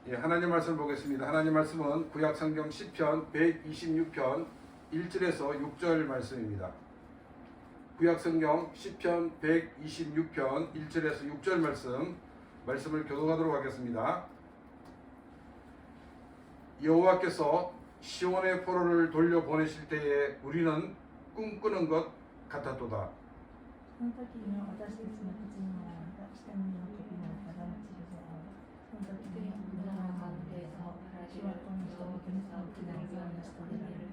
예, 하나님 말씀 보겠습니다. 하나님 말씀은 구약 성경 시편 126편 1절에서 6절 말씀입니다. 구약 성경 시편 126편 1절에서 6절 말씀을 교독하도록 하겠습니다. 여호와께서 시온의 포로를 돌려 보내실 때에 우리는 꿈꾸는 것 같았도다. その時の私たちの口には下にの時のただの地である。その時に無駄な関係を主はこの人々に大きな業を成し遂げられる。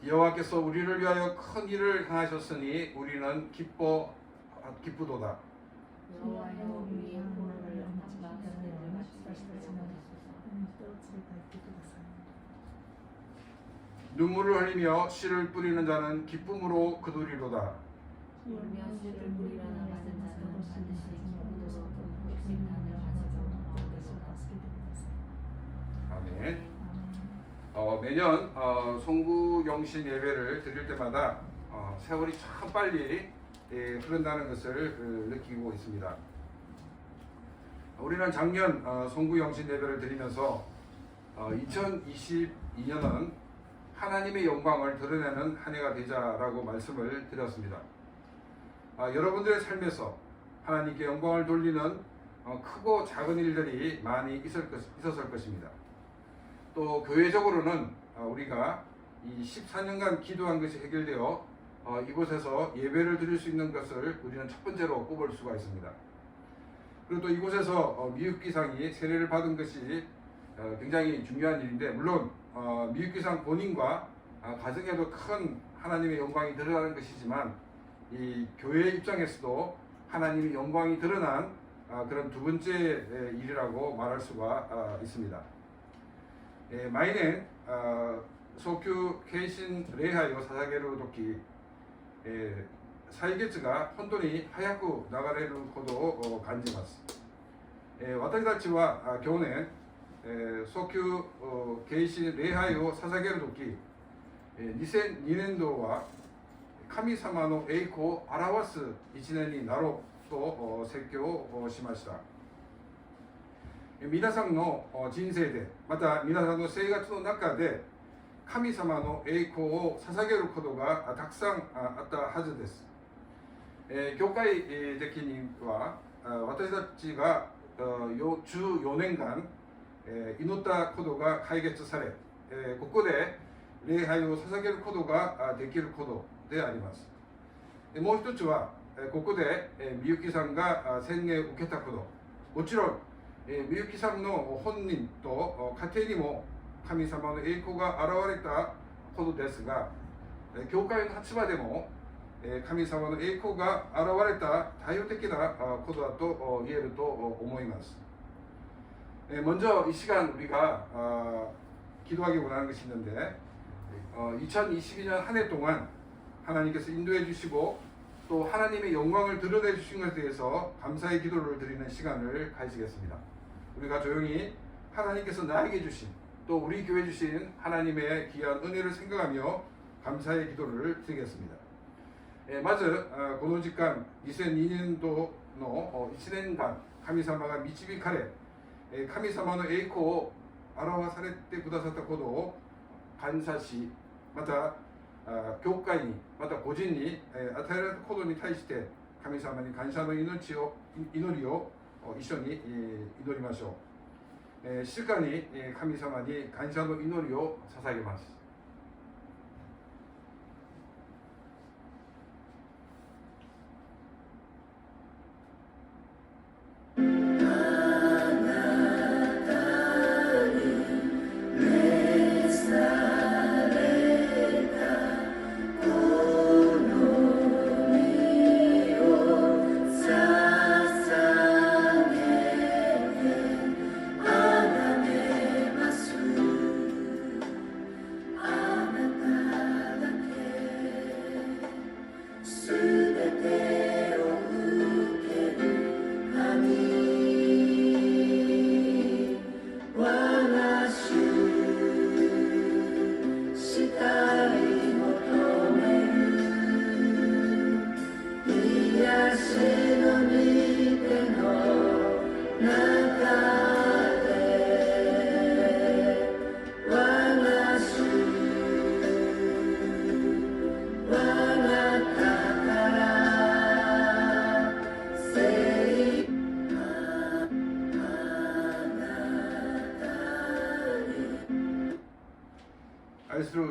여호와께서 우리를 위하여 큰 일을 행하셨으니 우리는 기쁘도다. 主は우리의心を導かれるような私たちの人を連れ帰ってください。 눈물을 흘리며 씨를 뿌리는 자는 기쁨으로 거두리로다. 울며 씨를 뿌리러 나가는 자는 반드시 기쁨으로 생산을 하소서. 아멘. 매년 송구영신 예배를 드릴 때마다 세월이 참 빨리 흐른다는 것을 느끼고 있습니다. 우리는 작년 송구영신 예배를 드리면서 2022년은 하나님의 영광을 드러내는 한 해가 되자라고 말씀을 드렸습니다. 여러분들의 삶에서 하나님께 영광을 돌리는 크고 작은 일들이 많이 있었을 것입니다. 또 교회적으로는 우리가 이 14년간 기도한 것이 해결되어 이곳에서 예배를 드릴 수 있는 것을 우리는 첫 번째로 꼽을 수가 있습니다. 그리고 또 이곳에서 미육기상이 세례를 받은 것이 굉장히 중요한 일인데, 물론 미육기상 본인과 가정에도 큰 하나님의 영광이 드러나는 것이지만, 이 교회 입장에서도 하나님의 영광이 드러난 그런 두 번째 일이라고 말할 수가 있습니다. 마이넨 소큐 케이신 레하요 사사게루 도키 歳月が本当に早く流れることを感じます。私たちは去年早急慶心礼拝を捧げるとき、2002年度は神様の栄光を表す1年になろうと説教をしました。皆さんの人生で、また皆さんの生活の中で神様の栄光を捧げることがたくさんあったはずです。教会的には私たちが14年間祈ったことが解決され、ここで礼拝を捧げることができることであります。もう一つはここでみゆきさんが宣言を受けたこと、もちろんみゆきさんの本人と家庭にも神様の栄光が現れたことですが、教会の立場でも神様の栄光が現れた対応的なことだと言えると思います。먼저 이 시간 우리가 기도하기 원하는 것이 있는데, 2022년 한 해 동안 하나님께서 인도해 주시고 또 하나님의 영광을 드러내 주신 것에 대해서 감사의 기도를 드리는 시간을 가지겠습니다. 우리가 조용히 하나님께서 나에게 주신, 또 우리 교회 주신 하나님의 귀한 은혜를 생각하며 감사의 기도를 드리겠습니다. まずこの時間2002年度の1年間神様が導かれ、神様の栄光を表されてくださったことを感謝し、また教会に、また個人に与えられたことに対して神様に感謝の祈りを一緒に祈りましょう。静かに神様に感謝の祈りを捧げます。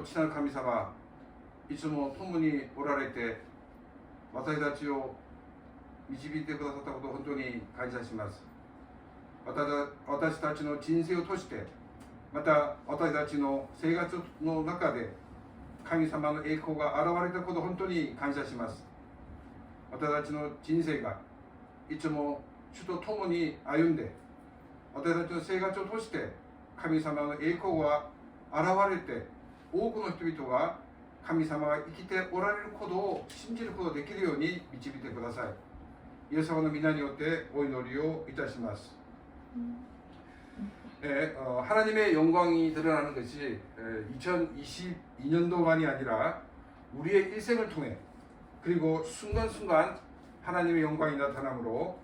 と父なる神様、いつも共におられて、私たちを導いてくださったことを本当に感謝します。私たちの人生を通して、また私たちの生活の中で神様の栄光が現れたことを本当に感謝します。私たちの人生がいつも主と共に歩んで、私たちの生活を通して神様の栄光が現れて、多くの人々が神様が生きておられることを信じることができるように導いてください。イエス様の皆によってお祈りをいたします。하나님의 영광이 드러나는 것이 2022년도만이 아니라 우리의 일생을 통해, 그리고 순간순간 하나님의 영광이 나타나므로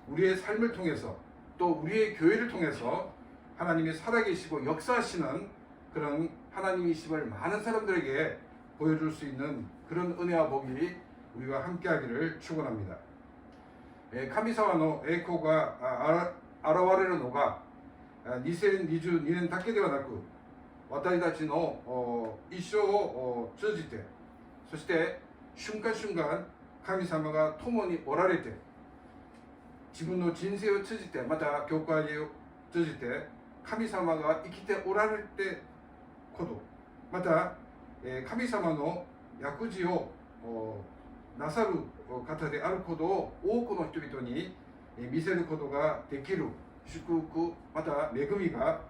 우리의 삶을 통해서, 또 우리의 교회를 통해서 하나님이 살아계시고 역사하시는 그런 하나님이심을 많은 사람들에게 보여줄 수 있는 그런 은혜와 복이 우리가 함께하기를 축원합니다. 神様の栄光が現れるのが2022年だけではなく、私たちの一生を通じて、そして瞬間瞬間神様が共におられて、自分の人生を通じて、また教会を通じて神様が生きておられてこと、また神様の役事をなさる方であることを多くの人々に見せることができる祝福、また恵みが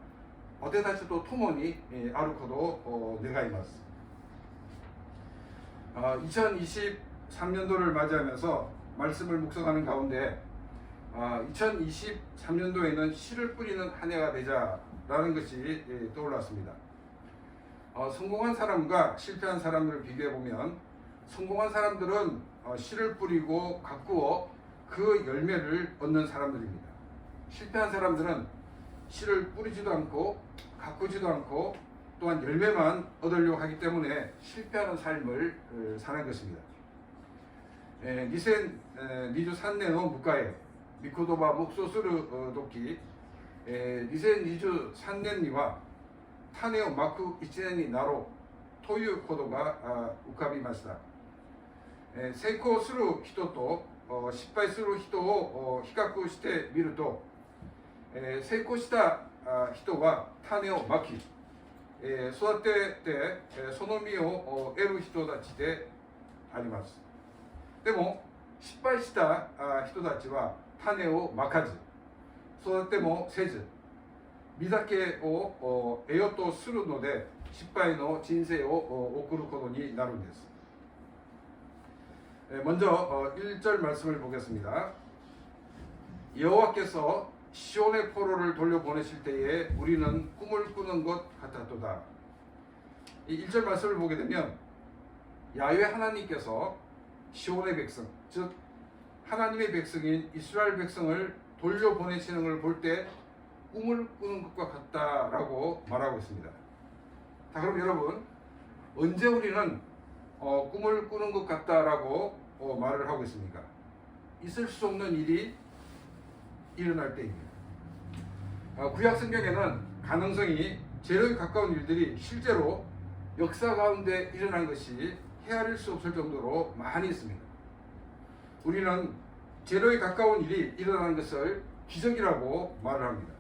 私たちと共にあることを願います。2023년도를 맞이하면서 말씀을 묵상하는 가운데 2023년도에는 씨를 뿌리는 한 해가 되자라는 것이 떠올랐습니다. 성공한 사람과 실패한 사람들을 비교해보면, 성공한 사람들은 씨를 뿌리고 가꾸어 그 열매를 얻는 사람들입니다. 실패한 사람들은 씨를 뿌리지도 않고 가꾸지도 않고 또한 열매만 얻으려고 하기 때문에 실패하는 삶을 사는 것입니다. 2023年を迎え、御言葉を黙想する時、2023年には種をまく1年になろうということが浮かびました。成功する人と失敗する人を比較してみると、成功した人は種をまき、育ててその実を得る人たちであります。でも失敗した人たちは種をまかず、育てもせず、実だけを得ようとするので、失敗の人生を送ることになるんです。먼저 1절 말씀을 보겠습니다. 여호와께서 시온의 포로를 돌려보내실 때에 우리는 꿈을 꾸는 것 같았도다. 이 1절 말씀을 보게 되면 야훼 하나님께서 시온의 백성, 즉 하나님의 백성인 이스라엘 백성을 돌려보내시는 걸 볼 때 꿈을 꾸는 것과 같다라고 말하고 있습니다. 자, 그럼 여러분, 언제 우리는 꿈을 꾸는 것 같다라고 말을 하고 있습니까? 있을 수 없는 일이 일어날 때입니다. 구약 성경에는 가능성이 제로에 가까운 일들이 실제로 역사 가운데 일어난 것이 헤아릴 수 없을 정도로 많이 있습니다. 우리는 제로에 가까운 일이 일어나는 것을 기적이라고 말을 합니다.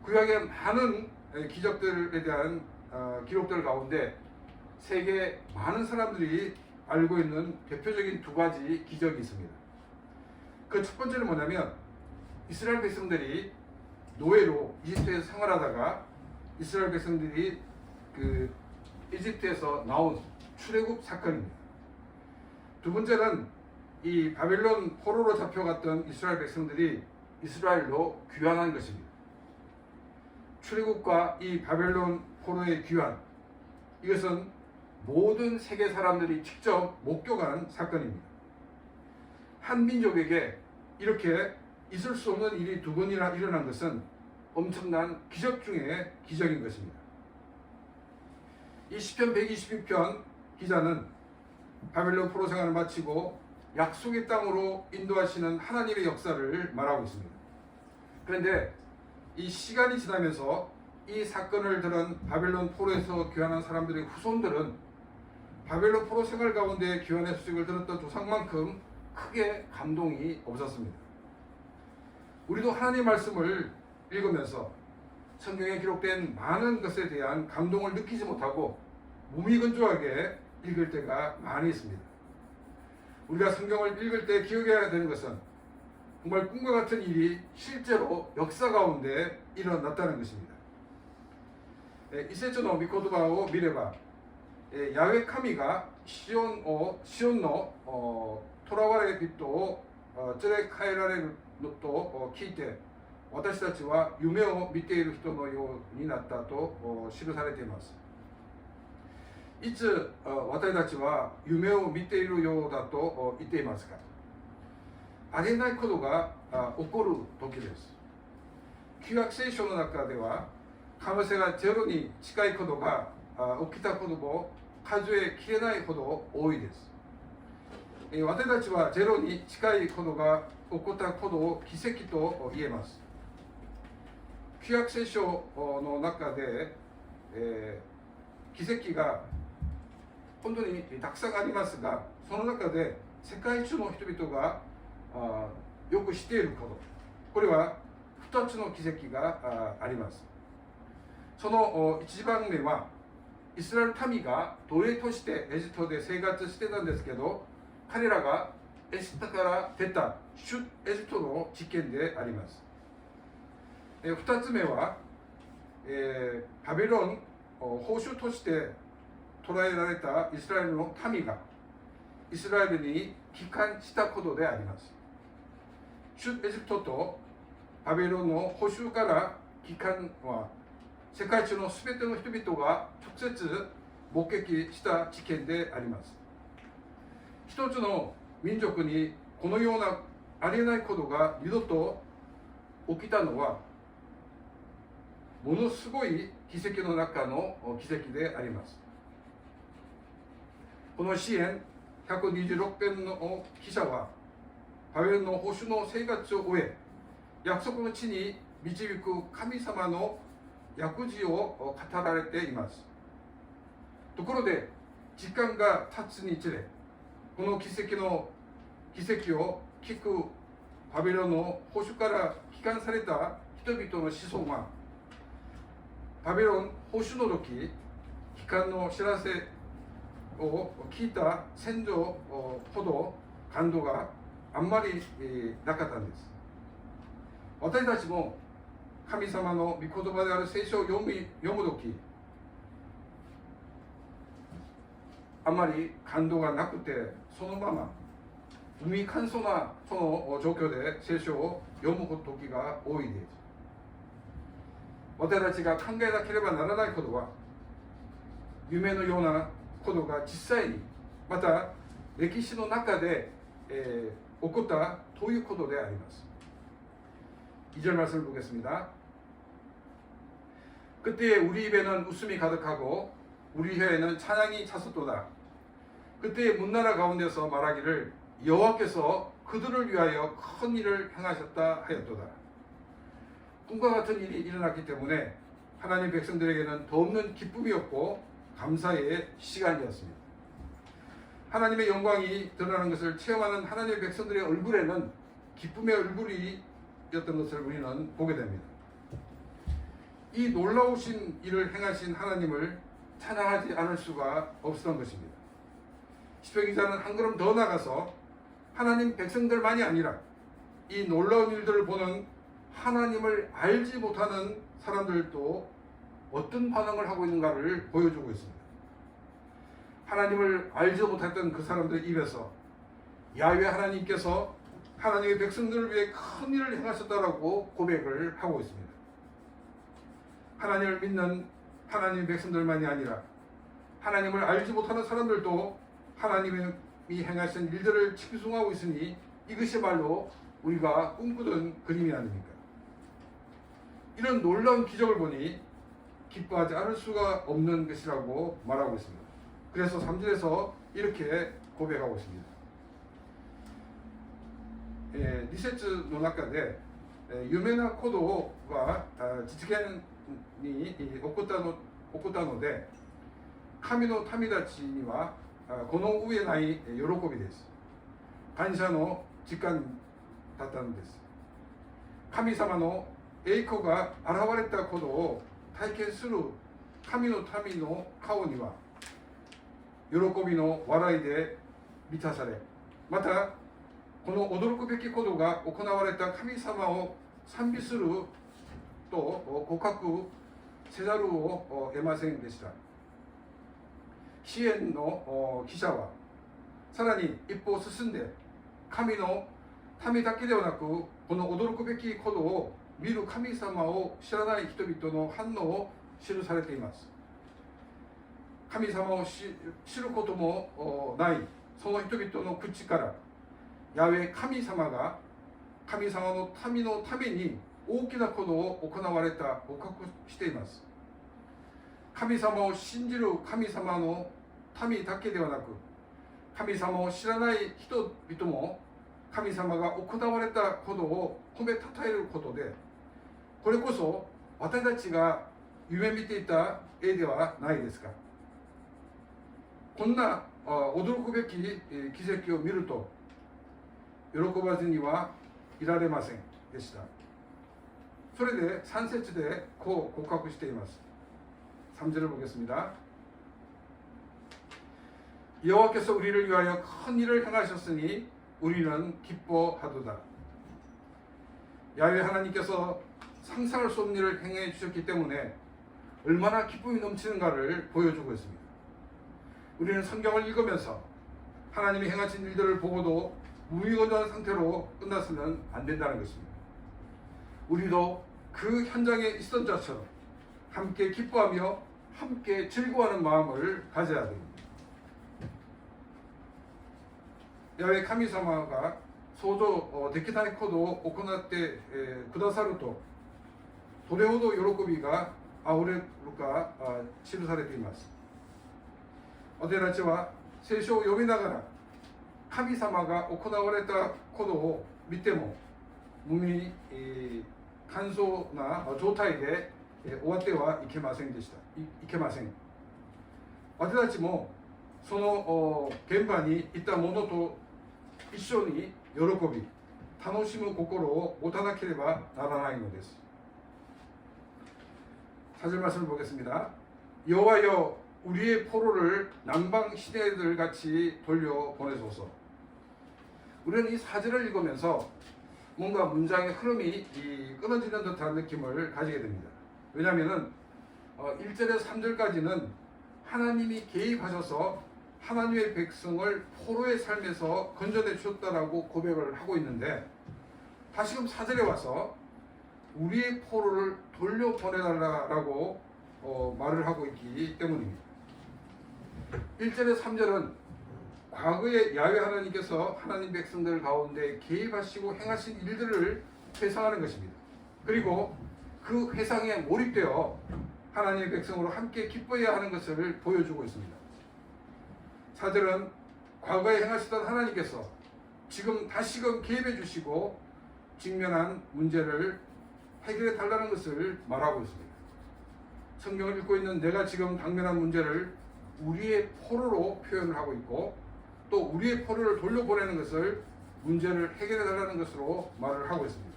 구약의 많은 기적들에 대한 기록들 가운데 세계 많은 사람들이 알고 있는 대표적인 두 가지 기적이 있습니다. 그 첫 번째는 뭐냐면, 이스라엘 백성들이 노예로 이집트에서 생활하다가 이스라엘 백성들이 그 이집트에서 나온 출애굽 사건입니다. 두 번째는 이 바벨론 포로로 잡혀갔던 이스라엘 백성들이 이스라엘로 귀환한 것입니다. 출애굽과 이 바벨론 포로의 귀환, 이것은 모든 세계 사람들이 직접 목격한 사건입니다. 한 민족에게 이렇게 있을 수 없는 일이 두 번이나 일어난 것은 엄청난 기적 중에 기적인 것입니다. 이 시편 122편 기자는 바벨론 포로 생활을 마치고 약속의 땅으로 인도하시는 하나님의 역사를 말하고 있습니다. 그런데 이 시간이 지나면서 이 사건을 들은 바벨론 포로에서 귀환한 사람들의 후손들은 바벨론 포로 생활 가운데 귀환의 소식을 들었던 조상만큼 크게 감동이 없었습니다. 우리도 하나님의 말씀을 읽으면서 성경에 기록된 많은 것에 대한 감동을 느끼지 못하고 무미건조하게 읽을 때가 많이 있습니다. 우리가 성경을 읽을 때 기억해야 되는 것은 정말 꿈과 같은 일이 실제로 역사 가운데 일어났다는 것입니다. 一節の御言葉を見れば、ヤウェ神がシオンの囚われ人を連れ帰られるのと聞いて、私たちは夢を見ている人のようになったと記されています。いつ私たちは夢を見ているようだと言っていますか？ありえないことが起こる時です。旧約聖書の中では可能性がゼロに近いことが起きたことも数えきれないほど多いです。私たちはゼロに近いことが起こったことを奇跡と言えます。旧約聖書の中で、奇跡が本当にたくさんありますが、その中で世界中の人々がよく知っていること、これは2つの奇跡があります。その一番目は、イスラエル民が奴隷としてエジプトで生活してたんですけど、彼らがエジプトから出た出エジプトの事件であります。2つ目は、バビロン報酬として捕らえられたイスラエルの民がイスラエルに帰還したことであります。出エジプトとバビロンの捕囚から帰還は世界中のすべての人々が直接目撃した事件であります。一つの民族にこのようなありえないことが二度と起きたのはものすごい奇跡の中の奇跡であります。この詩篇126編の記者はバベルの保守の生活を終え、約束の地に導く神様の役事を語られています。ところで時間が経つにつれ、この奇跡を聞くバビロンの保守から帰還された人々の子孫は、バビロン保守の時、帰還の知らせを聞いた先祖ほど感動があんまりなかったんです。私たちも神様の御言葉である聖書を読む時、あまり感動がなくて、そのまま海乾燥なその状況で聖書を読む時が多いです。私たちが考えなければならないことは、夢のようなことが実際にまた歴史の中で、起こったということであります。 2절 말씀을 보겠습니다. 그때 우리 입에는 웃음이 가득하고 우리 혀에는 찬양이 찼었도다. 그때 문나라 가운데서 말하기를 여호와께서 그들을 위하여 큰 일을 행하셨다 하였도다. 꿈과 같은 일이 일어났기 때문에 하나님 백성들에게는 더없는 기쁨이었고 감사의 시간이었습니다. 하나님의 영광이 드러나는 것을 체험하는 하나님의 백성들의 얼굴에는 기쁨의 얼굴이었던 것을 우리는 보게 됩니다. 이 놀라우신 일을 행하신 하나님을 찬양하지 않을 수가 없었던 것입니다. 시편 기자는 한 걸음 더 나가서 하나님 백성들만이 아니라 이 놀라운 일들을 보는 하나님을 알지 못하는 사람들도 어떤 반응을 하고 있는가를 보여주고 있습니다. 하나님을 알지 못했던 그 사람들 입에서 야훼 하나님께서 하나님의 백성들을 위해 큰 일을 행하셨다라고 고백을 하고 있습니다. 하나님을 믿는 하나님의 백성들만이 아니라 하나님을 알지 못하는 사람들도 하나님이 행하신 일들을 칭송하고 있으니 이것이야말로 우리가 꿈꾸던 그림이 아닙니까? 이런 놀라운 기적을 보니 기뻐하지 않을 수가 없는 것이라고 말하고 있습니다. 그래서 3절에서 이렇게 고백하고 있습니다. 2節の中で有名なことが実現に起こったので、神の民たちにはこの上ない喜びです。感謝の時間だったのです。神様の栄光が現れたことを体験する神の民の顔には喜びの笑いで満たされ、またこの驚くべきことが行われた神様を賛美すると告白せざるを得ませんでした。支援の記者はさらに一歩進んで、神の民だけではなく、この驚くべきことを見る神様を知らない人々の反応を記されています。神様を知ることもないその人々の口から、ヤウェ神様が神様の民のために大きなことを行われたと告白しています。神様を信じる神様の民だけではなく、神様を知らない人々も神様が行われたことを褒めたたえることで、これこそ私たちが夢見ていた絵ではないですか。こんな驚くべき奇跡を見ると喜ばずにはいられませんでした。それで3節でこう告白しています。 3절을 보겠습니다. 여호와께서 우리를 위하여 큰 일을 행하셨으니 우리는 기뻐하도다. 야훼 하나님께서 상상할 수 없는 일을 행해 주셨기 때문에 얼마나 기쁨이 넘치는가를 보여주고 있습니다. 우리는 성경을 읽으면서 하나님이 행하신 일들을 보고도 무미건조한 상태로 끝났으면 안 된다는 것입니다. 우리도 그 현장에 있던 자처럼 함께 기뻐하며 함께 즐거워하는 마음을 가져야 됩니다. 야훼神様が想像できないことを行ってくださると、どれほど喜びがあふれるか記されています。私たちは聖書を読みながら神様が行われたことを見ても無乾燥な状態で終わってはいけませんでした。いけません。私たちもその現場にいた者と一緒に喜び楽しむ心を持たなければならないのです。 4절 말씀을 보겠습니다. 여호와여 우리의 포로를 남방 시내들 같이 돌려보내소서. 우리는 이 4절을 읽으면서 뭔가 문장의 흐름이 끊어지는 듯한 느낌을 가지게 됩니다. 왜냐하면 1절에서 3절까지는 하나님이 개입하셔서 하나님의 백성을 포로의 삶에서 건져내 주셨다라고 고백을 하고 있는데, 다시금 4절에 와서 우리의 포로를 돌려보내달라고 말을 하고 있기 때문입니다. 1절에서 3절은 과거에 야훼 하나님께서 하나님 백성들 가운데 개입하시고 행하신 일들을 회상하는 것입니다. 그리고 그 회상에 몰입되어 하나님의 백성으로 함께 기뻐해야 하는 것을 보여주고 있습니다. 4절은 과거에 행하시던 하나님께서 지금 다시금 개입해 주시고 직면한 문제를 해결해 달라는 것을 말하고 있습니다. 성경을 읽고 있는 내가 지금 당면한 문제를 우리의 포로로 표현을 하고 있고, 또 우리의 포로를 돌려보내는 것을 문제를 해결해 달라는 것으로 말을 하고 있습니다.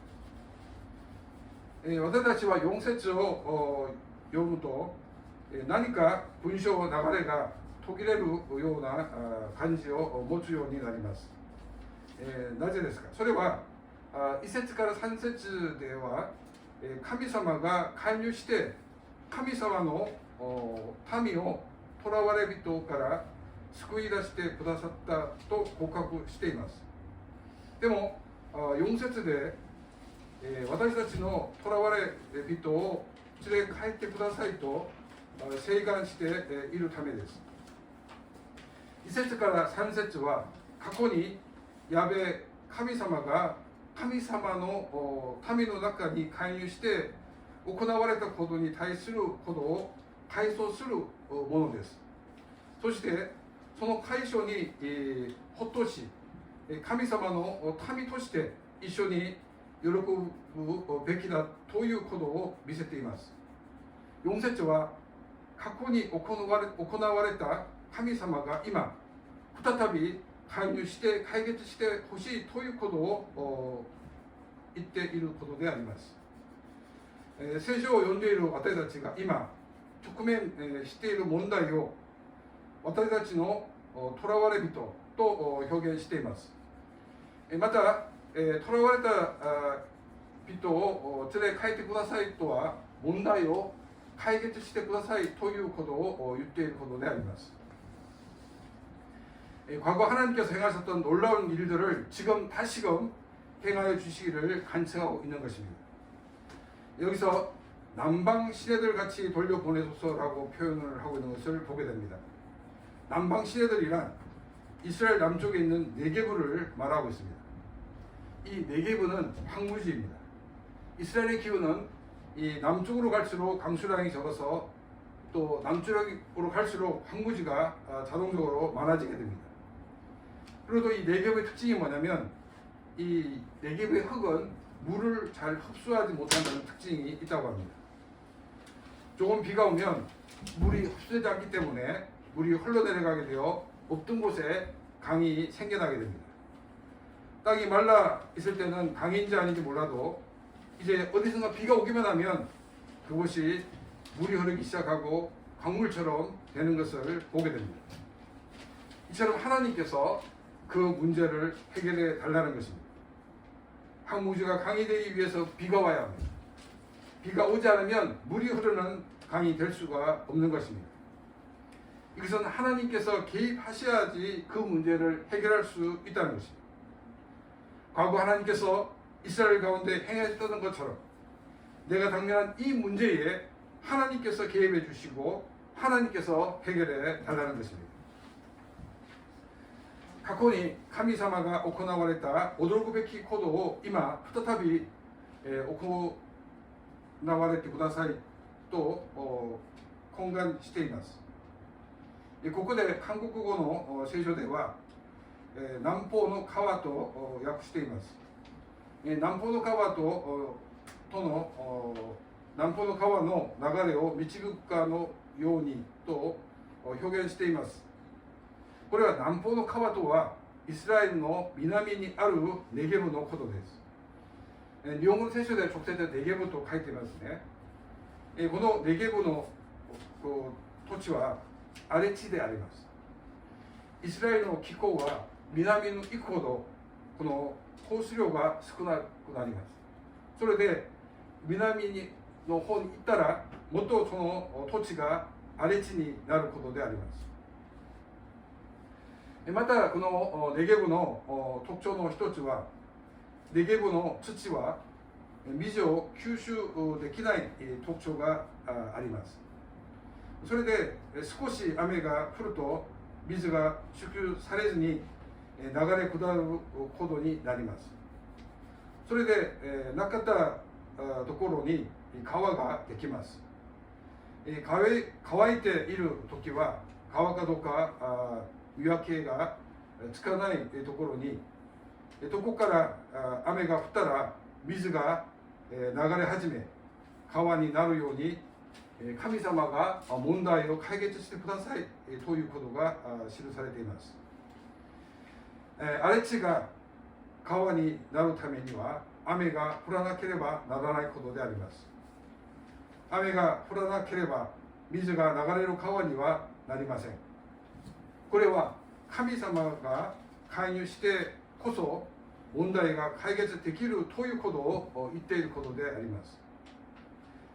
私たちは4節を読むと、何か文章の流れが途切れるような感じを持つようになります。なぜですか。それは1節から3節では神様が介入して神様の民を囚われ人から救い出してくださったと告白しています。でも4節で私たちの囚われ人を連れ帰ってくださいと請願しているためです。1節から3節は過去にヤベェ神様が神様の民の中に介入して行われたことに対することを回想するものです。そしてその解消にほっとし、神様の民として一緒に喜ぶべきだということを見せています。4節は過去に行われた神様が今再び介入して解決してほしいということを言っていることであります。聖書を読んでいる私たちが今直面している問題を私たちの囚われ人と表現しています。また囚われた人を連れ帰ってくださいとは問題を解決してくださいということを言っていることであります. 과거 하나님께서 행하셨던 놀라운 일들을 지금 다시금 행하여 주시기를 간청하고 있는 것입니다. 여기서 남방 시대들 같이 돌려보내소서라고 표현을 하고 있는 것을 보게 됩니다. 남방 시대들이란 이스라엘 남쪽에 있는 네게브를 말하고 있습니다. 이 네게브는 황무지입니다. 이스라엘의 기후는 이 남쪽으로 갈수록 강수량이 적어서 또 남쪽으로 갈수록 황무지가 자동적으로 많아지게 됩니다. 그리고 이 네게브의 특징이 뭐냐면 이 네게브의 흙은 물을 잘 흡수하지 못한다는 특징이 있다고 합니다. 조금 비가 오면 물이 흡수되지 않기 때문에 물이 흘러내려가게 되어 없던 곳에 강이 생겨나게 됩니다. 땅이 말라 있을 때는 강인지 아닌지 몰라도 이제 어디선가 비가 오기만 하면 그곳이 물이 흐르기 시작하고 강물처럼 되는 것을 보게 됩니다. 이처럼 하나님께서 그 문제를 해결해 달라는 것입니다. 황무지가 강이 되기 위해서 비가 와야 합니다. 비가 오지 않으면 물이 흐르는 강이 될 수가 없는 것입니다. 이것은 하나님께서 개입하셔야지 그 문제를 해결할 수 있다는 것입니다. 과거 하나님께서 이스라엘 가운데 행하셨던 것처럼 내가 당면한 이 문제에 하나님께서 개입해 주시고 하나님께서 해결해 달라는 것입니다. 過去に神様が行われた驚くべきことを今再び行われてくださいと懇願しています。ここで韓国語の聖書では南方の川と訳しています。南方の川南方の川の流れを導くかのようにと表現しています。これは南方の川とはイスラエルの南にあるネゲブのことです。日本語の聖書では直接ネゲブと書いていますね。このネゲブの土地は荒れ地であります。イスラエルの気候は南に行くほどこの降水量が少なくなります。それで南の方に行ったらもっとその土地が荒れ地になることであります。またこのネゲブの特徴の一つはネゲブの土は水を吸収できない特徴があります。それで少し雨が降ると水が縮給されずに流れ下るほどになります。それでなかったところに川ができます。乾いている時は川かどうか見分けがつかないところにどこから雨が降ったら水が流れ始め川になるように神様が問題を解決してくださいということが記されています。荒れ地が川になるためには雨が降らなければならないことであります。雨が降らなければ水が流れる川にはなりません。これは神様が介入してこそ問題が解決できるということを言っていることであります。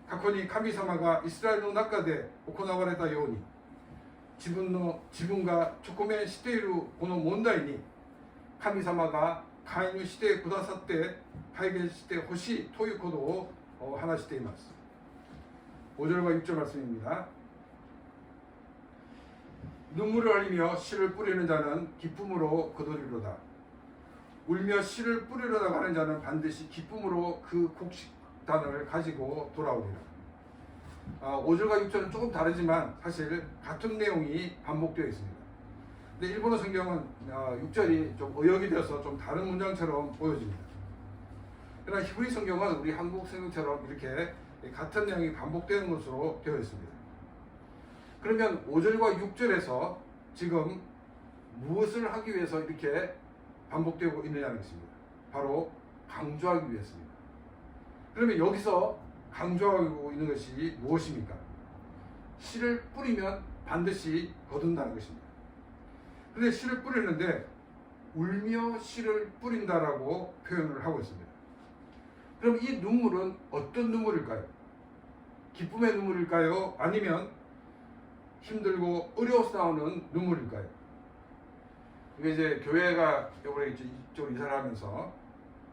過去に神様がイスラエルの中で行われたように自分が直面しているこの問題に神様が介入してくださって解決してほしいということを話しています。5절과 6절 말씀입니다. 눈물을 흘리며 씨를 뿌리는 자는 기쁨으로 거두리로다. 울며 씨를 뿌리려다 가는 자는 반드시 기쁨으로 그 곡식단을 가지고 돌아오리라. 5절과 6절은 조금 다르지만 사실 같은 내용이 반복되어 있습니다. 근데 일본어 성경은 6절이 좀 의역이 되어서 좀 다른 문장처럼 보여집니다. 그러나 히브리 성경은 우리 한국 성경처럼 이렇게 같은 내용이 반복되는 것으로 되어 있습니다. 그러면 5절과 6절에서 지금 무엇을 하기 위해서 이렇게 반복되고 있느냐는 것입니다. 바로 강조하기 위해서입니다. 그러면 여기서 강조하고 있는 것이 무엇입니까? 씨를 뿌리면 반드시 거둔다는 것입니다. 그런데 씨를 뿌리는데 울며 씨를 뿌린다라고 표현을 하고 있습니다. 그럼 이 눈물은 어떤 눈물일까요? 기쁨의 눈물일까요? 아니면 힘들고 어려워서 나오는 눈물일까요? 이게 이제 교회가 이번에 이쪽으로 이사를 하면서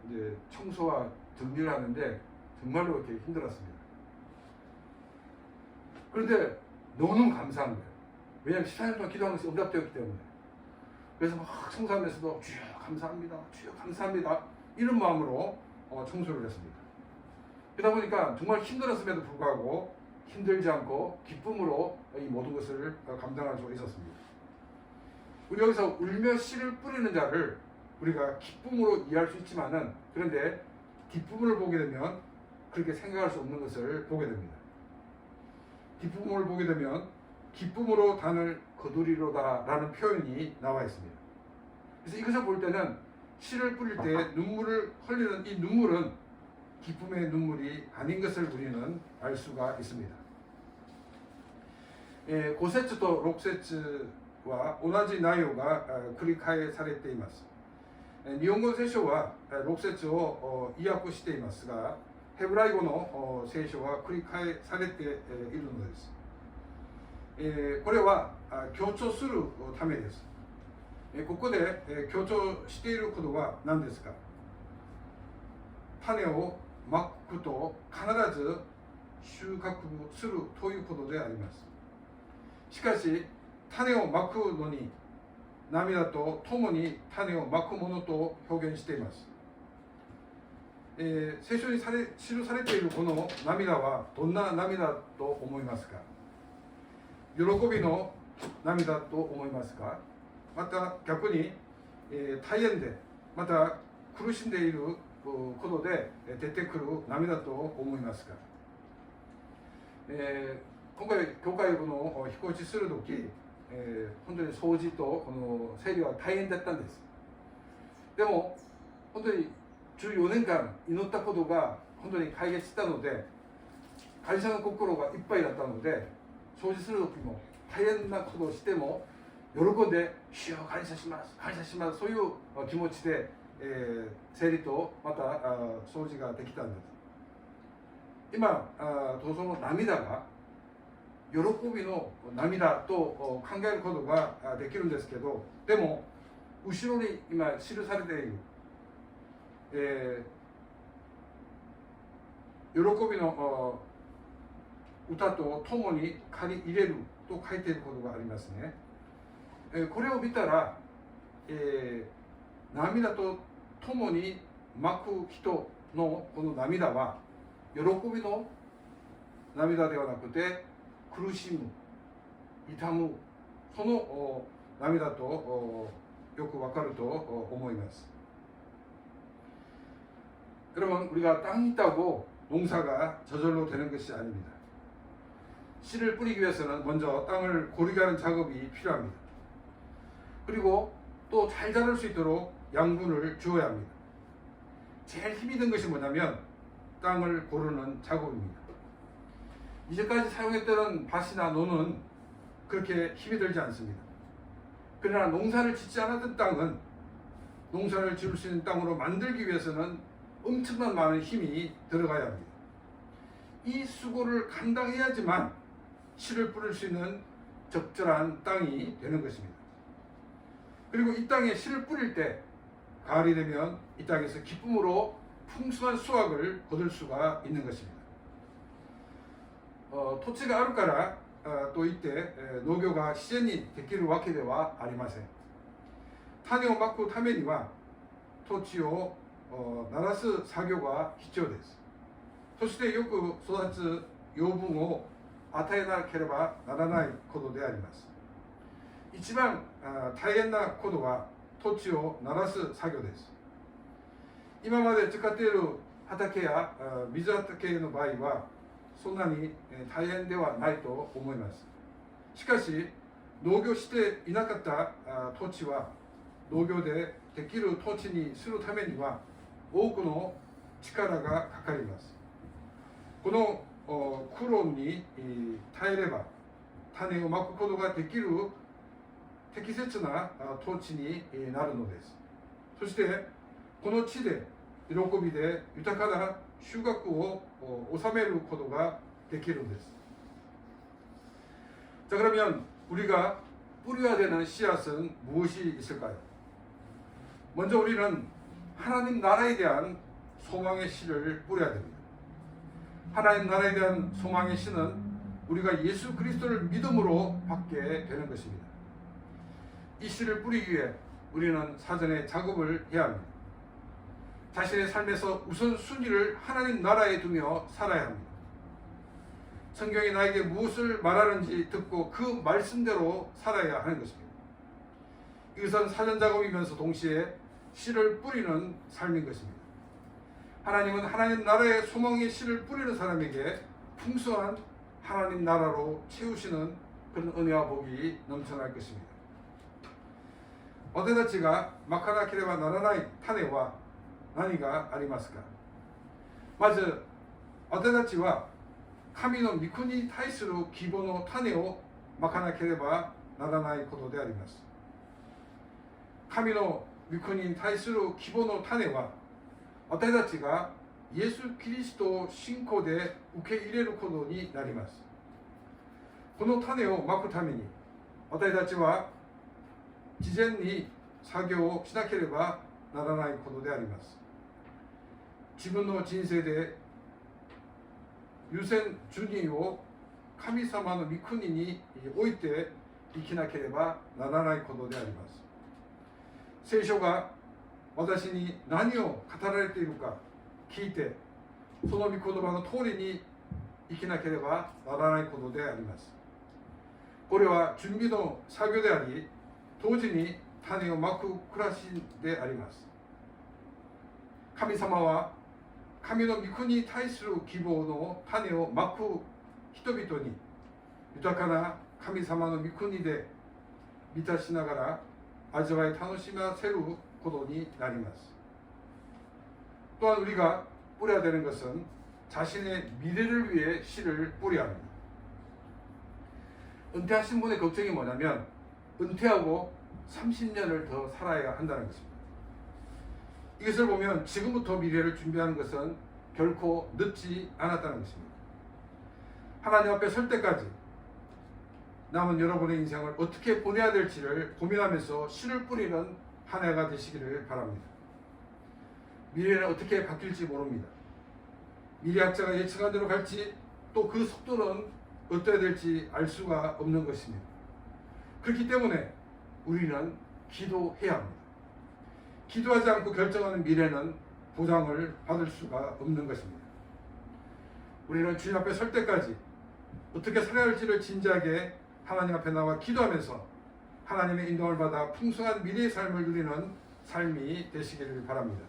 이제 청소와 정리를 하는데 정말로 이렇게 힘들었습니다. 그런데 너무 감사한 거예요. 왜냐하면 14년 동안 기도하는 것이 응답되었기 때문에. 그래서 막 청소하면서도 주여 감사합니다, 주여 감사합니다 이런 마음으로 청소를 했습니다. 그러다 보니까 정말 힘들었음에도 불구하고 힘들지 않고 기쁨으로 이 모든 것을 감당할 수 있었습니다. 우리 여기서 울며 씨를 뿌리는 자를 우리가 기쁨으로 이해할 수 있지만은, 그런데 기쁨을 보게 되면 그렇게 생각할 수 없는 것을 보게 됩니다. 기쁨을 보게 되면 기쁨으로 단을 거두리로다 라는 표현이 나와 있습니다. 그래서 이것을 볼 때는 씨를 뿌릴 때 눈물을 흘리는 이 눈물은 기쁨의 눈물이 아닌 것을 우리는 알 수가 있습니다. 5節と6節は同じ内容が繰り返されています。日本語聖書は6節を意訳していますが、ヘブライ語の聖書は繰り返されているのです。これは強調するためです。ここで強調していることは何ですか？種をまくと必ず収穫するということであります。しかし種をまくのに涙とともに種をまくものと表現しています。聖書に記されているこの涙はどんな涙と思いますか？喜びの涙と思いますか？また逆に、大変でまた苦しんでいることで出てくる涙と思いますか？今回教会の引っ越しするとき、本当に掃除とこの整理は大変だったんです。でも本当に14年間祈ったことが本当に解決したので、感謝の心がいっぱいだったので、掃除するときも大変なことをしても喜んで「主よ感謝します感謝します」そういう気持ちで、整理とまた掃除ができたんです。今その涙が喜びの涙と考えることができるんですけど、でも後ろに今記されている、喜びの歌とともに借り入れると書いていることがありますね。これを見たら、涙とともにまく人のこの涙は喜びの涙ではなくて苦しむ、痛むその涙とよくわかると思います。여러분, 우리가 땅이 있다고 농사가 저절로 되는 것이 아닙니다. 씨를 뿌리기 위해서는 먼저 땅을 고르게 하는 작업이 필요합니다. 그리고 또 잘 자랄 수 있도록 양분을 주어야 합니다. 제일 힘이 든 것이 뭐냐면 땅을 고르는 작업입니다. 이제까지 사용했던 밭이나 노는 그렇게 힘이 들지 않습니다. 그러나 농사를 짓지 않았던 땅은 농사를 지을 수 있는 땅으로 만들기 위해서는 엄청난 많은 힘이 들어가야 합니다. 이 수고를 감당해야지만 씨를 뿌릴 수 있는 적절한 땅이 되는 것입니다. 그리고 이 땅에 씨를 뿌릴 때 가을이 되면 이 땅에서 기쁨으로 풍성한 수확을 거둘 수가 있는 것입니다. 土地があるからといって農業が自然にできるわけではありません。種をまくためには土地を慣らす作業が必要です。そしてよく育つ養分を与えなければならないことであります。一番大変なことは土地を慣らす作業です。今まで使っている畑や水畑の場合はそんなに大変ではないと思います。しかし農業していなかった土地は農業でできる土地にするためには多くの力がかかります。この苦労に耐えれば種をまくことができる適切な土地になるのです。そしてこの地で喜びで豊かな収穫を収めることができるんです。자 그러면 우리가 뿌려야 되는 씨앗은 무엇이 있을까요? 먼저 우리는 하나님 나라에 대한 소망의 씨를 뿌려야 됩니다. 하나님 나라에 대한 소망의 씨는 우리가 예수 그리스도를 믿음으로 받게 되는 것입니다. 이 씨를 뿌리기 위해 우리는 사전에 작업을 해야 합니다. 자신의 삶에서 우선순위를 하나님 나라에 두며 살아야 합니다. 성경이 나에게 무엇을 말하는지 듣고 그 말씀대로 살아야 하는 것입니다. 이것은 사전 작업이면서 동시에 씨를 뿌리는 삶인 것입니다. 하나님은 하나님 나라의 소망의 씨를 뿌리는 사람에게 풍성한 하나님 나라로 채우시는 그런 은혜와 복이 넘쳐날 것입니다. 私たちがまかなければならない種は何がありますか。まず私たちは神の御国に対する希望の種をまかなければならないことであります。神の御国に対する希望の種は私たちがイエス・キリストを信仰で受け入れることになります。この種をまくために私たちは事前に作業をしなければならないことであります。自分の人生で優先順位を神様の御国に置いて生きなければならないことであります。聖書が私に何を語られているか聞いて、その御言葉の通りに生きなければならないことであります。これは準備の作業であり、同時に種をまく暮らしであります。神様は神の御国に対する希望の種をまく人々に豊かな神様の御国で満たしながら味わい楽しませることになります。또한 우리가 뿌려야 되는 것은 자신의 미래를 위해 씨를 뿌려야 합니다. 은퇴하신 분의 걱정이 뭐냐면 은퇴하고 30년을 더 살아야 한다는 것입니다. 이것을 보면 지금부터 미래를 준비하는 것은 결코 늦지 않았다는 것입니다. 하나님 앞에 설 때까지 남은 여러분의 인생을 어떻게 보내야 될지를 고민하면서 씨를 뿌리는 한 해가 되시기를 바랍니다. 미래는 어떻게 바뀔지 모릅니다. 미래학자가 예측한 대로 갈지 또 그 속도는 어떠해야 될지 알 수가 없는 것입니다. 그렇기 때문에 우리는 기도해야 합니다. 기도하지 않고 결정하는 미래는 보장을 받을 수가 없는 것입니다. 우리는 주님 앞에 설 때까지 어떻게 살아야 할지를 진지하게 하나님 앞에 나와 기도하면서 하나님의 인도를 받아 풍성한 미래의 삶을 누리는 삶이 되시기를 바랍니다.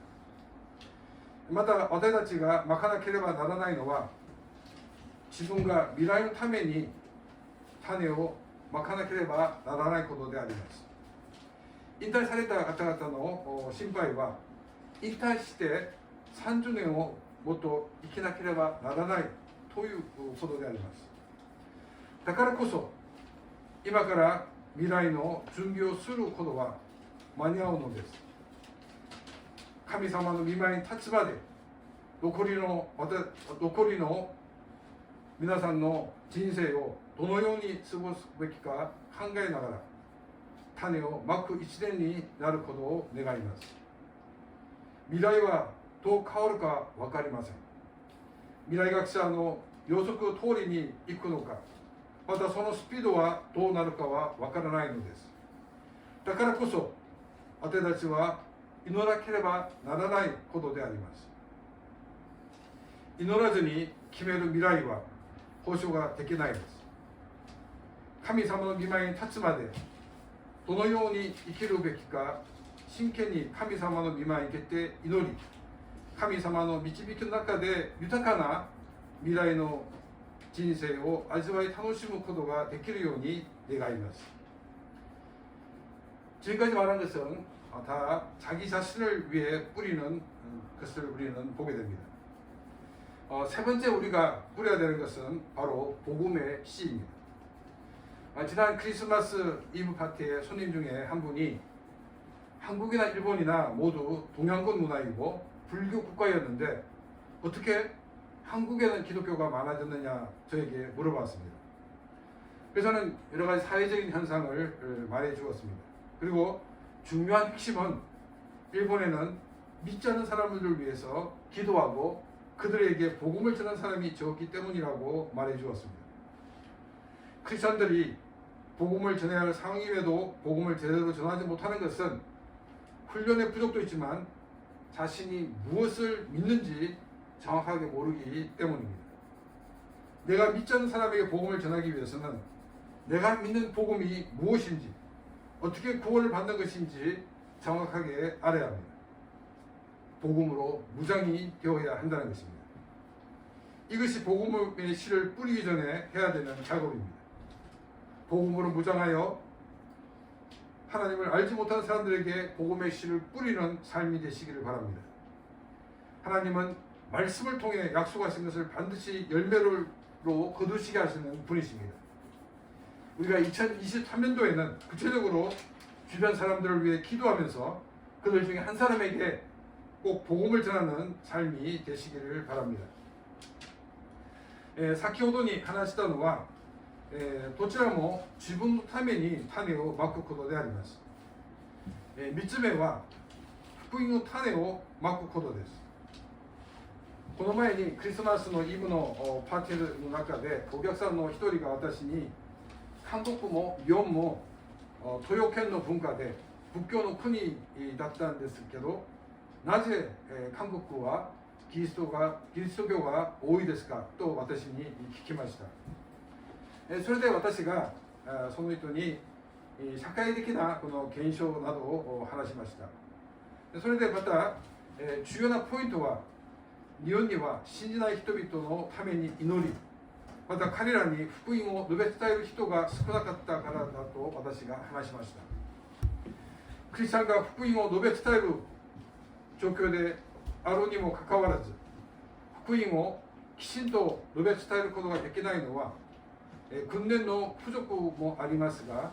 また私たちがまかなければならないのは自分が未来のために種をまかなければならないことであります。引退された方々の心配は引退して30年をもっと生きなければならないということであります。だからこそ今から未来の準備をすることは間に合うのです。神様の御前に立つまで残りの皆さんの人生をどのように過ごすべきか考えながら種をまく一年になることを願います。未来はどう変わるか分かりません。未来学者の予測通りに行くのか、またそのスピードはどうなるかは分からないのです。だからこそ私たちは祈らなければならないことであります。祈らずに決める未来は保証ができないです。神様の御前に立つまでどのように生きるべきか真剣に神様の御前に出て祈り、神様の導きの中で豊かな未来の人生を味わい楽しむことができるように願います。 지금까지 말한 것은 다 자기 자신을 위해 뿌리는 것을 우리는 보게 됩니다. 세 번째 우리가 뿌려야 되는 것은 바로 복음의 씨입니다. 지난 크리스마스 이브 파티의 손님 중에 한 분이 한국이나 일본이나 모두 동양권 문화이고 불교 국가였는데 어떻게 한국에는 기독교가 많아졌느냐 저에게 물어봤습니다. 그래서 저는 여러 가지 사회적인 현상을 말해 주었습니다. 그리고 중요한 핵심은 일본에는 믿지 않는 사람들을 위해서 기도하고 그들에게 복음을 전하는 사람이 적기 때문이라고 말해 주었습니다. 크리스천들이 복음을 전해야 할 상황임에도 복음을 제대로 전하지 못하는 것은 훈련의 부족도 있지만 자신이 무엇을 믿는지 정확하게 모르기 때문입니다. 내가 믿지 않는 사람에게 복음을 전하기 위해서는 내가 믿는 복음이 무엇인지 어떻게 구원을 받는 것인지 정확하게 알아야 합니다. 복음으로 무장이 되어야 한다는 것입니다. 이것이 복음의 씨를 뿌리기 전에 해야 되는 작업입니다. 복음으로 무장하여 하나님을 알지 못하는 사람들에게 복음의 씨를 뿌리는 삶이 되시기를 바랍니다. 하나님은 말씀을 통해 약속하신 것을 반드시 열매로 거두시게 하시는 분이십니다. 우리가 2023년도에는 구체적으로 주변 사람들을 위해 기도하면서 그들 중에 한 사람에게 꼭 복음을 전하는 삶이 되시기를 바랍니다. 사키호도に話したのは、どちらも自分のために種をまくことであります。3つ目は福音の種をまくことです。この前にクリスマスのイブのパーティーの中でお客さんの一人が私に韓国も日本も豊県の文化で仏教の国だったんですけどなぜ韓国はキリスト教が多いですかと私に聞きました。それで私がその人に社会的なこの現象などを話しました。それでまた重要なポイントは日本には信じない人々のために祈りまた彼らに福音を述べ伝える人が少なかったからだと私が話しました。クリスチャンが福音を述べ伝える状況であるにもかかわらず福音をきちんと述べ伝えることができないのは訓練の不足もありますが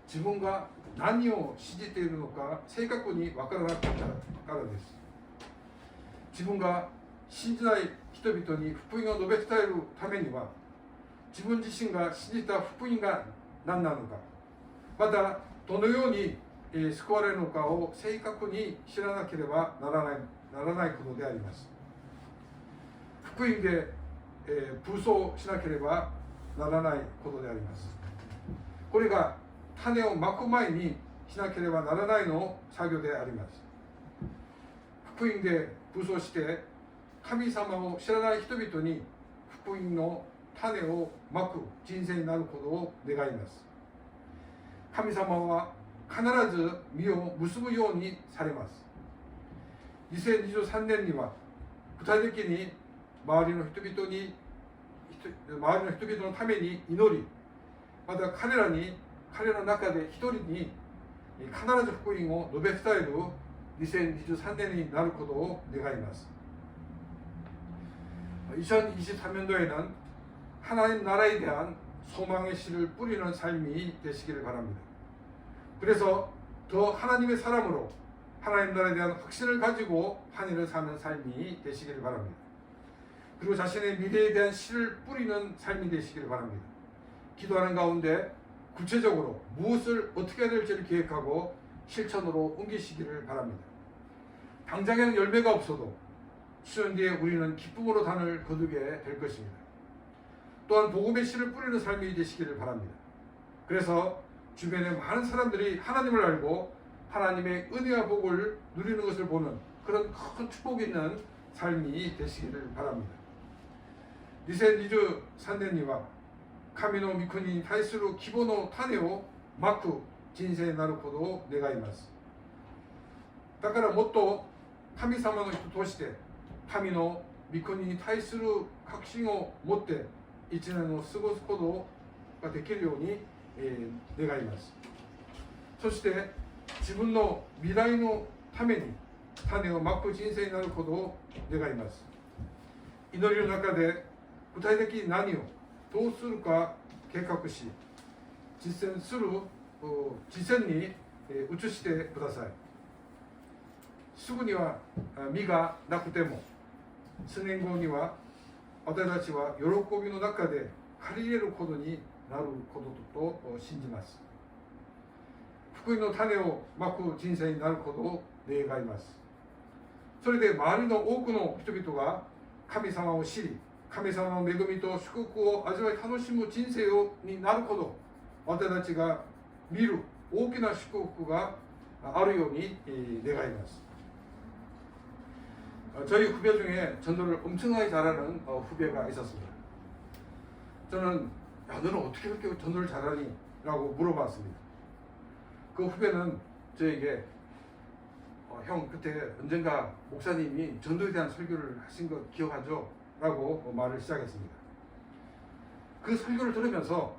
自分が何を信じているのか正確に分からなかったからです。自分が信じない人々に福音を述べ伝えるためには自分自身が信じた福音が何なのかまたどのように救われるのかを正確に知らなければならないことであります。福音で武装しなければならないことであります。これが種をまく前にしなければならないの作業であります。福音で武装して神様を知らない人々に福音の種をまく人生になることを願います。神様は必ず実を結ぶようにされます。2023年には具体的に周りの人々のために祈りまた彼らの中で一人に必ず福音を述べ伝える2023年になることを願います。 2023년도에는 하나님 나라에 대한 소망의 씨를 뿌리는 삶이 되시기를 바랍니다. 그래서 더 하나님의 사람으로 하나님 나라에 대한 확신을 가지고 한 일을 사는 삶이 되시기를 바랍니다. 그리고 자신의 미래에 대한 씨를 뿌리는 삶이 되시기를 바랍니다. 기도하는 가운데 구체적으로 무엇을 어떻게 해야 될지를 계획하고 실천으로 옮기시기를 바랍니다. 당장에는 열매가 없어도 수년 뒤에 우리는 기쁨으로 단을 거두게 될 것입니다. 또한 복음의 씨를 뿌리는 삶이 되시기를 바랍니다. 그래서 주변에 많은 사람들이 하나님을 알고 하나님의 은혜와 복을 누리는 것을 보는 그런 큰 축복이 있는 삶이 되시기를 바랍니다. 2023年には神の御国に対する希望の種をまく人生になることを願います。だからもっと神様の人として神の御国に対する確信を持って一年を過ごすことができるように、願います。そして自分の未来のために種をまく人生になることを願います。祈りの中で具体的に何をどうするか計画し、実践に移してください。すぐには実がなくても、数年後には私たちは喜びの中で借り入れることになることと信じます。福音の種をまく人生になることを願います。それで周りの多くの人々が神様を知り、神様の恵みと祝福を味わい楽しむ人生になるほど、私たちが見る大きな祝福があるように願います。저희 후배 중에 전도를 엄청나게 잘하는 후배가 있었습니다. 저는 야, 너는 어떻게 그렇게 전도를 잘하니? 라고 물어봤습니다. 그 후배는 저에게 형 그때 언젠가 목사님이 전도에 대한 설교를 하신 거 기억하죠? 라고 말을 시작했습니다. 그 설교를 들으면서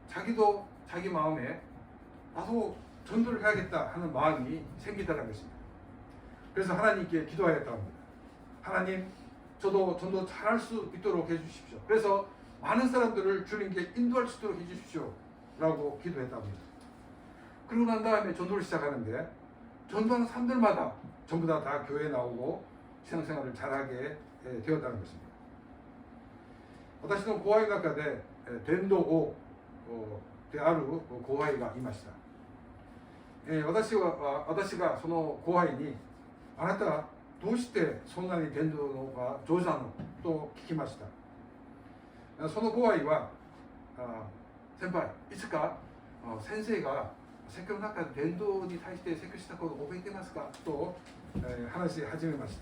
자기도 자기 마음에 나도 전도를 해야겠다 하는 마음이 생기더라는 것입니다. 그래서 하나님께 기도하였다고 합니다. 하나님, 저도 전도 잘할 수 있도록 해주십시오. 그래서 많은 사람들을 주님께 인도할 수 있도록 해주십시오. 라고 기도했다고 합니다. 그러고 난 다음에 전도를 시작하는데 전도하는 사람들마다 전부 다 교회에 나오고 신앙생활을 잘하게 되었다는 것입니다. 私の後輩の中で伝道王である後輩がいました。私がその後輩にあなたはどうしてそんなに伝道のが上手なのと聞きました。その後輩は先輩いつか先生が説教の中で伝道に対して説教したことを覚えてますかと話し始めまし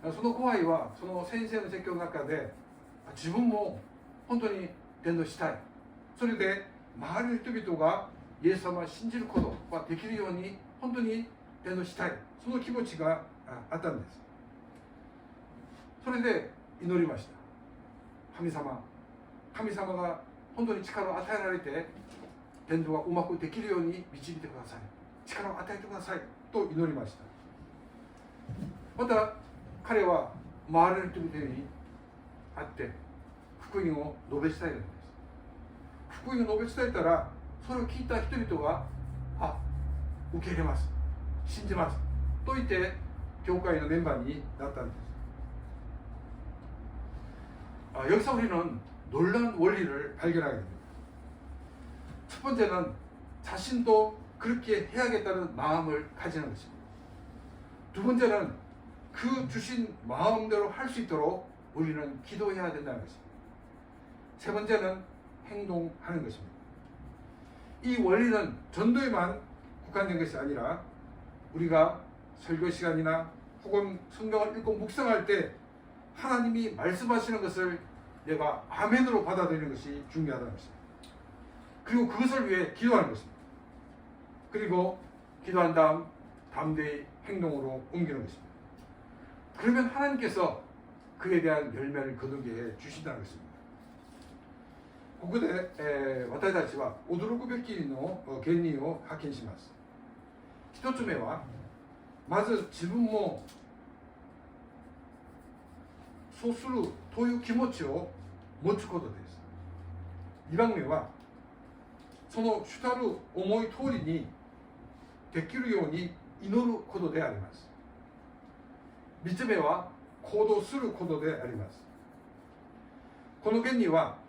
た。その後輩はその先生の説教の中で自分も本当に伝道したい、それで周りの人々がイエス様を信じることができるように本当に伝道したい、その気持ちがあったんです。それで祈りました。神様が本当に力を与えられて伝道がうまくできるように導いてください、力を与えてくださいと祈りました。また彼は周りの人々に会って福音を述べ伝えるんです。福音を述べ伝えたらそれを聞いた人々が受け入れます、信じますと言って教会のメンバーになったんです。여기서 우리는 놀라운 원리를 발견하게 됩니다. 첫 번째는 자신도 그렇게 해야겠다는 마음을 가지는 것입니다. 두 번째는 그 주신 마음대로 할 수 있도록 우리는 기도해야 된다는 것입니다. 세 번째는 행동하는 것입니다. 이 원리는 전도에만 국한된 것이 아니라 우리가 설교 시간이나 혹은 성경을 읽고 묵상할 때 하나님이 말씀하시는 것을 내가 아멘으로 받아들이는 것이 중요하다는 것입니다. 그리고 그것을 위해 기도하는 것입니다. 그리고 기도한 다음 담대히 행동으로 옮기는 것입니다. 그러면 하나님께서 그에 대한 열매를 거두게 해 주신다는 것입니다. ここで、私たちは驚くべきの原理を発見します。一つ目はまず自分もそうするという気持ちを持つことです。2番目はその主たる思い通りにできるように祈ることであります。3つ目は行動することであります。この原理は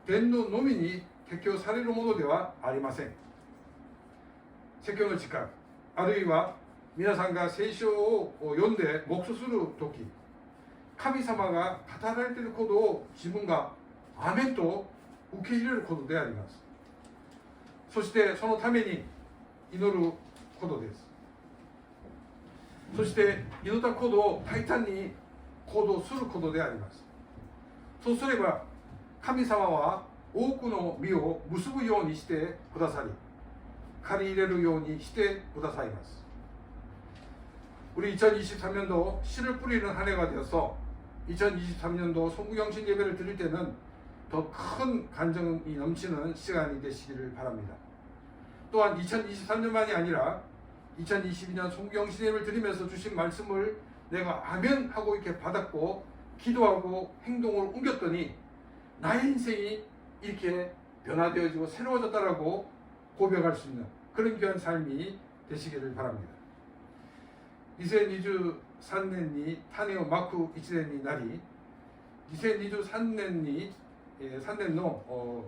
伝道のみに適用されるものではありません。説教の時間、あるいは皆さんが聖書を読んで黙想するとき、神様が語られていることを自分がアメンと受け入れることであります。そしてそのために祈ることです。そして祈ったことを大胆に行動することであります。そうすれば神様は多くの実を結ぶようにしてくださり、借り入れるようにしてくださいます。우리 2023년도 씨를 뿌리는 한 해가 되어서 2023년도 송구영신 예배를 드릴 때는 더 큰 간정이 넘치는 시간이 되시기를 바랍니다. 또한 2023년만이 아니라 2022년 송구영신 예배를 드리면서 주신 말씀을 내가 아멘 하고 이렇게 받았고 기도하고 행동을 옮겼더니 나의 인생이 이렇게 변화되어지고 새로워졌다라고 고백할 수 있는 그런 귀한 삶이 되시기를 바랍니다. 2023年に種をまく1年になり、2023年に3年の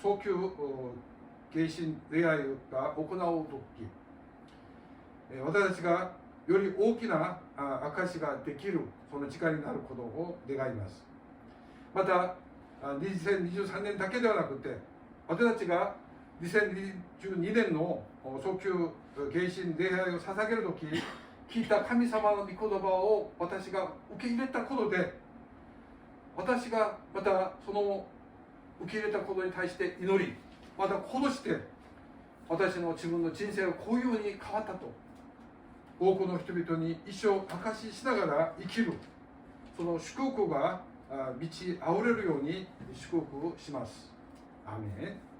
早急迎神礼拝が行うとき、私たちがより大きな証ができるその時間になることを願います。また2023年だけではなくて、私たちが2022年の早急迎神礼拝を捧げるとき、聞いた神様の御言葉を私が受け入れたことで、私がまたその受け入れたことに対して祈り、また行動して私の自分の人生がこういうふうに変わったと多くの人々に一生証ししながら生きる、その祝福が満ち溢れるように祝福します。アーメン。